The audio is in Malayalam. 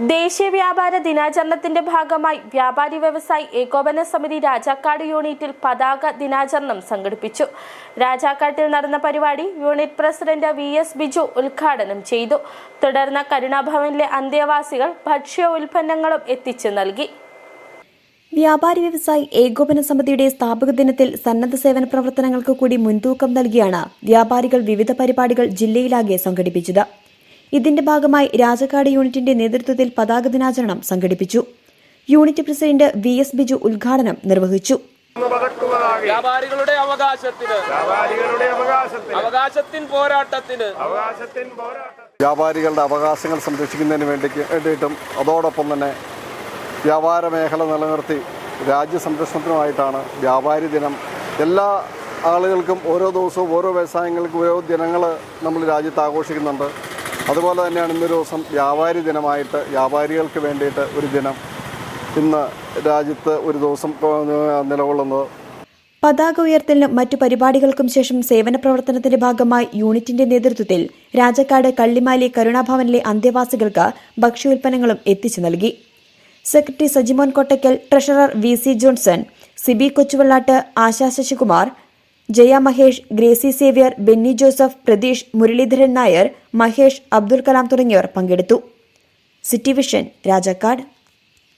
ദേശീയ വ്യാപാര ദിനാചരണത്തിന്റെ ഭാഗമായി വ്യാപാരി വ്യവസായി ഏകോപന സമിതി രാജാക്കാട് യൂണിറ്റിൽ പതാക ദിനാചരണം സംഘടിപ്പിച്ചു. രാജാക്കാട്ടിൽ നടന്ന പരിപാടി യൂണിറ്റ് പ്രസിഡന്റ് VS ബിജു ഉദ്ഘാടനം ചെയ്തു. തുടർന്ന് കരുണാഭവനിലെ അന്തേവാസികൾ ഭക്ഷ്യ ഉൽപ്പന്നങ്ങളും എത്തിച്ചു നൽകി. വ്യാപാരി വ്യവസായി ഏകോപന സമിതിയുടെ സ്ഥാപക ദിനത്തിൽ സന്നദ്ധ സേവന പ്രവർത്തനങ്ങൾക്ക് കൂടി മുൻതൂക്കം നൽകിയാണ് വ്യാപാരികൾ വിവിധ പരിപാടികൾ ജില്ലയിലാകെ സംഘടിപ്പിച്ചത്. ഇതിന്റെ ഭാഗമായി രാജാക്കാട് യൂണിറ്റിന്റെ നേതൃത്വത്തിൽ പതാക ദിനാചരണം സംഘടിപ്പിച്ചു. യൂണിറ്റ് പ്രസിഡന്റ് VS ബിജു ഉദ്ഘാടനം നിർവഹിച്ചു. വ്യാപാരികളുടെ വ്യാപാരികളുടെ അവകാശങ്ങൾ സംരക്ഷിക്കുന്നതിന് വേണ്ടിയിട്ടും അതോടൊപ്പം തന്നെ വ്യാപാര മേഖല നിലനിർത്തി രാജ്യസംരക്ഷണത്തിനുമായിട്ടാണ് വ്യാപാരി ദിനം. എല്ലാ ആളുകൾക്കും ഓരോ ദിവസവും ഓരോ വ്യവസായങ്ങൾക്കും ഓരോ ദിനങ്ങൾ നമ്മൾ രാജ്യത്ത് ആഘോഷിക്കുന്നുണ്ട്. അതുപോലെ തന്നെയാണ് ഇന്നൊരു ദിവസം വ്യാപാരി ദിനമായിട്ട് വ്യാപാരികൾക്ക് വേണ്ടിയിട്ട് ഒരു ദിനം ഇന്ന് രാജ്യത്ത് ഒരു ദിവസം നിലകൊള്ളുന്നത്. പതാക ഉയർത്തലിനും മറ്റു പരിപാടികൾക്കും ശേഷം സേവന പ്രവർത്തനത്തിന്റെ ഭാഗമായി യൂണിറ്റിന്റെ നേതൃത്വത്തിൽ രാജാക്കാട് കള്ളിമാലി കരുണാഭവനിലെ അന്തേവാസികൾക്ക് ഭക്ഷ്യോൽപ്പന്നങ്ങളും എത്തിച്ചു നൽകി. Secretary Sajimon Kottakkal, treasurer VC Johnson, Siby Kochuvellatt, Asha Sasikumar, Jaya Mahesh, Gracy Xavier, Benny Joseph, Pratheesh, Muraleedharan Nair, Mahesh, Abdul Kalam തുടങ്ങിയവർ പങ്കെടുത്തു. City vision, Rajakkad.